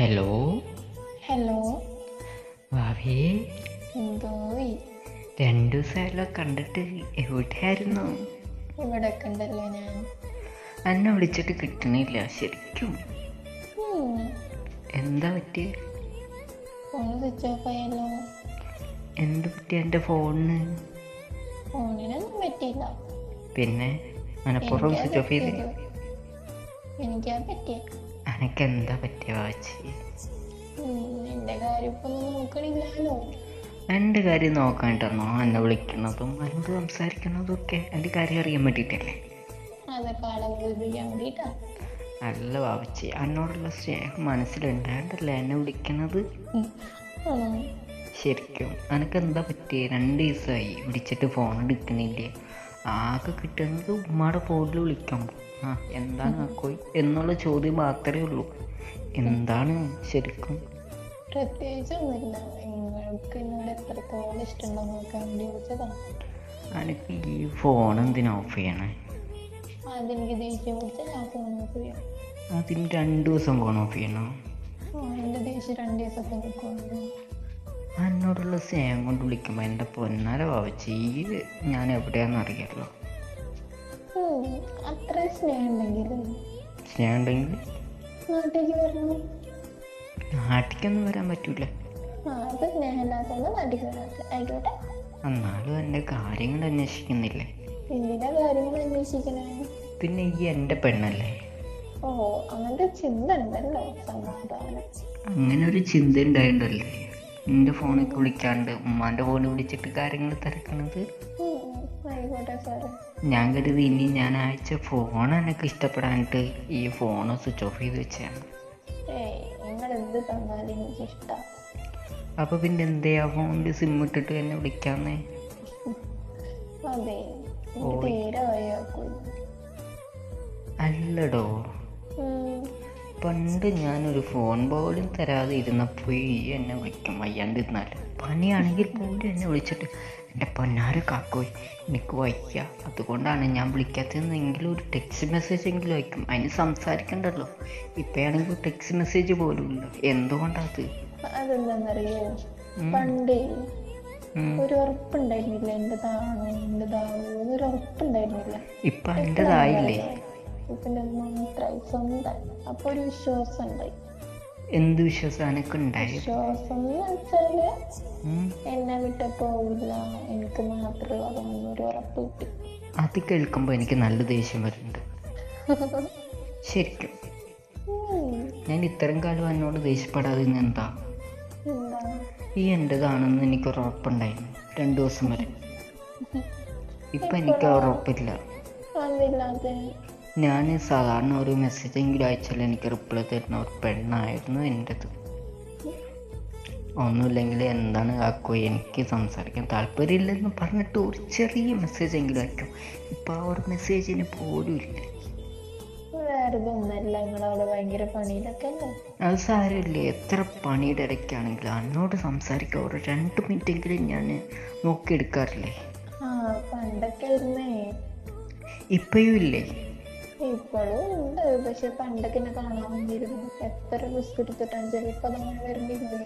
Hello hello. ഭാവി, എന്തോയി? 2 ദിവസമായല്ലോ കണ്ടിട്ട്. എവിടെയായിരുന്നു? ഇവിടെ ഒക്കെ ഉണ്ടല്ലോ ഞാൻ. എന്നെ വിളിച്ചിട്ട് കിട്ടണില്ല ശരിക്കും. ഉം. എന്താ പറ്റിയ? ഫോണ് സ്വിച്ച് ഓഫ് ആയല്ലോ. എന്ത് പറ്റിയ എൻ്റെ ഫോണിന്? ഫോണിനൊന്നും പറ്റിയില്ല. പിന്നെ മനഃപൂർവ്വം എനിക്കാ സ്വിച്ച് ഓഫ് ചെയ്ത്? പറ്റിയത്. എനിക്കാ പറ്റിയ. എനിക്ക് എന്താ പറ്റിയ വാച്ചി? എന്റെ കാര്യം ഇപ്പൊ ഒന്നും നോക്കണില്ലല്ലോ. എൻ്റെ കാര്യം നോക്കാനിട്ടെന്നോ എന്നെ വിളിക്കുന്നതും എന്നോട് സംസാരിക്കുന്നതും ഒക്കെ എൻ്റെ കാര്യം അറിയാൻ വേണ്ടിയിട്ടല്ലേ? അതൊക്കെ അളവിക്കാൻ വേണ്ടിട്ടാ. അല്ല വാവച്ചി, എന്നോടുള്ള സ്നേഹം മനസ്സിലുണ്ടായിട്ടല്ലേ എന്നെ വിളിക്കുന്നത്. ശരിക്കും എനിക്ക് എന്താ പറ്റിയേ? 2 ദിവസമായി വിളിച്ചിട്ട് ഫോൺ എടുക്കണില്ലേ. ആകെ കിട്ടുന്നത് ഉമ്മയുടെ ഫോണിൽ വിളിക്കുമ്പോൾ എന്താണ് ആക്കോയി എന്നുള്ള ചോദ്യം മാത്രമേ ഉള്ളൂ. എന്താണ് ശരിക്കും? പ്രത്യേകിച്ചൊന്നുമില്ല. നിങ്ങൾക്ക് എന്നോട് എത്രത്തോളം ഇഷ്ടമുണ്ടോ നോക്കാൻ വേണ്ടി വിളിച്ചതാ. എനിക്ക് ഈ ഫോൺ എന്തിനാ ഓഫ് ചെയ്യണേ? അതെനിക്ക് ദേഷ്യം പിടിച്ചാൽ ഞാൻ ഫോൺ ഓഫ് ചെയ്യാം. അതിന് 2 ദിവസം ഫോൺ ഓഫ് ചെയ്യണോ? എന്റെ ദേഷ്യം 2 ദിവസമൊക്കെ നിൽക്കുവാണ്. എന്നോടുള്ള സ്നേഹം കൊണ്ട് വിളിക്കുമ്പോൾ എൻ്റെ പൊന്നാര വാവച്ചി, ഞാൻ എവിടെയാണെന്ന് അറിയാമല്ലോ. അത്ര സ്നേഹം ഉണ്ടെങ്കിൽ നാട്ടിലേക്ക് വരണം. നാട്ടിലേക്കൊന്നും വരാൻ പറ്റൂല. അത് സ്നേഹമില്ലാത്തത് നാട്ടിലേക്ക് വരാത്ത ആയിക്കോട്ടെ. എന്നാലും എൻ്റെ കാര്യങ്ങൾ അന്വേഷിക്കുന്നില്ലേ? എന്തിനാ കാര്യങ്ങൾ അന്വേഷിക്കണേ? പിന്നെ ഈ എൻ്റെ പെണ്ണല്ലേ. അങ്ങനത്തെ ചിന്ത ഉണ്ടല്ലോ. സമാധാനം. അങ്ങനെ ഒരു ചിന്ത ഉണ്ടായിട്ടല്ലേ എൻ്റെ ഫോണിൽ വിളിക്കാണ്ട് ഉമ്മാൻ്റെ ഫോണിൽ വിളിച്ചിട്ട് കാര്യങ്ങൾ തിരക്കണത്. ആയിക്കോട്ടെ സാറേ. ഞാൻ കരുതി ഇനി ഞാൻ അയച്ച ഫോൺ എനിക്ക് ഇഷ്ടപ്പെടാനിട്ട് ഈ ഫോൺ സ്വിച്ച് ഓഫ് ചെയ്ത് വെച്ചാണ്. നിങ്ങൾ എന്ത് തന്നാലും എനിക്ക് ഇഷ്ടമാണ്. അപ്പോൾ പിന്നെ എന്തേയാ ഫോണിൽ സിം ഇട്ടിട്ട് എന്നെ വിളിക്കാന്നേ? അതെ, തീരെ വയ്യാക്കും. അല്ലടോ, പണ്ട് ഞാനൊരു ഫോൺ പോലും തരാതെ ഇരുന്നപ്പോൾ എന്നെ വിളിക്കും വയ്യാണ്ടിരുന്നാൽ. പനിയാണെങ്കിൽ പോലും എന്നെ വിളിച്ചിട്ട് എൻ്റെ പൊന്നാര് കാക്കോയ് എനിക്ക് വയ്യ, അതുകൊണ്ടാണ് ഞാൻ വിളിക്കാത്തതെന്നെങ്കിലും ഒരു ടെക്സ്റ്റ് മെസ്സേജ് എങ്കിലും അയക്കും. അതിന് സംസാരിക്കണ്ടല്ലോ. ഇപ്പോഴാണെങ്കിൽ ടെക്സ്റ്റ് മെസ്സേജ് പോലും ഇല്ല. എന്തുകൊണ്ടത്? അതെന്താണെന്നറിയോ? പണ്ടേ ഒരു ഉറപ്പുണ്ടായിരുന്നില്ല. എന്റേതാവോ ഒരു ഉറപ്പുണ്ടായിരുന്നില്ല. ഇപ്പം എൻ്റെതായില്ലേ? മാത്രമായി സ്വന്തം. അപ്പൊ ഒരു വിശ്വാസം ഉണ്ടായി. എന്ത് വിശ്വാസം എനിക്ക് ഉണ്ടായി? വിശ്വാസം എന്ന് വെച്ചാല് എന്നെ വിട്ട് പോവില്ല, എനിക്ക് മാത്രമുള്ളതൊരു ഉറപ്പ് കിട്ടി. അത് കേൾക്കുമ്പോൾ എനിക്ക് നല്ല ദേഷ്യം വരുന്നുണ്ട് ശരിക്കും. ഞാൻ ഇത്രയും കാലം എന്നോട് ദേഷ്യപ്പെടാതെ എന്താ? ഈ എൻ്റെതാണെന്ന് എനിക്കൊരു ഉറപ്പുണ്ടായിരുന്നു 2 ദിവസം വരെ. ഇപ്പം എനിക്ക് ഉറപ്പില്ല. ഞാൻ സാധാരണ ഒരു മെസ്സേജെങ്കിലും അയച്ചാൽ എനിക്ക് റിപ്ലൈ തരുന്ന ഒരു പെണ്ണായിരുന്നു എൻ്റെത്. ഒന്നുമില്ലെങ്കിൽ എന്താണ് ആക്കോ എനിക്ക് സംസാരിക്കാൻ താല്പര്യമില്ലെന്ന് പറഞ്ഞിട്ട് ഒരു ചെറിയ മെസ്സേജെങ്കിലും അയക്കും. ഇപ്പം ആ ഒരു മെസ്സേജിന് പോലും ഇല്ല. അത് സാരമില്ലേ, എത്ര പണിയുടെ ഇടയ്ക്കാണെങ്കിലും എന്നോട് സംസാരിക്കാൻ ഒരു 2 മിനിറ്റെങ്കിലും ഞാൻ നോക്കിയെടുക്കാറില്ലേ? ഇപ്പോഴും ഇല്ലേ? ഇപ്പോഴും ഉണ്ട്. പക്ഷെ പണ്ടൊക്കെ കാണാൻ വന്നിരുന്നു. എത്ര റിസ്ക് എടുത്തിട്ടാണ് ചിലപ്പോൾ അങ്ങനെ വരണ്ടില്ലേ.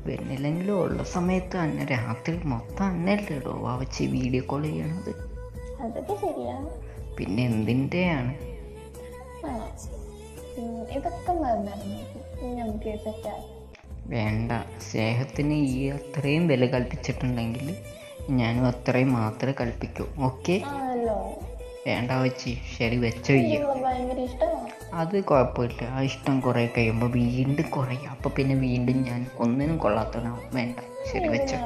വരുന്നില്ലെങ്കിലും ഉള്ള സമയത്ത് തന്നെ രാത്രി മൊത്തം അന്നല്ലേടോ വാവച്ചി വീഡിയോ കോൾ ചെയ്യണത്. അതൊക്കെ ശരിയാ. പിന്നെ എന്തിൻ്റെയാണ്? ഇതൊക്കെ നമുക്ക് സെറ്റാണ്. വേണ്ട, സ്നേഹത്തിന് ഈ അത്രയും വില കൽപ്പിച്ചിട്ടുണ്ടെങ്കിൽ ഞാനും അത്രയും മാത്രമേ കൽപ്പിക്കൂ. ഓക്കെ? വേണ്ട വെച്ചി, ശരി വെച്ചോ. അത് കുഴപ്പമില്ല. ആ ഇഷ്ടം കുറേ കഴിയുമ്പോൾ വീണ്ടും കുറയും. അപ്പോൾ പിന്നെ വീണ്ടും ഞാൻ ഒന്നിനും കൊള്ളാത്തവനാവും. വേണ്ട, ശരി വെച്ചോ.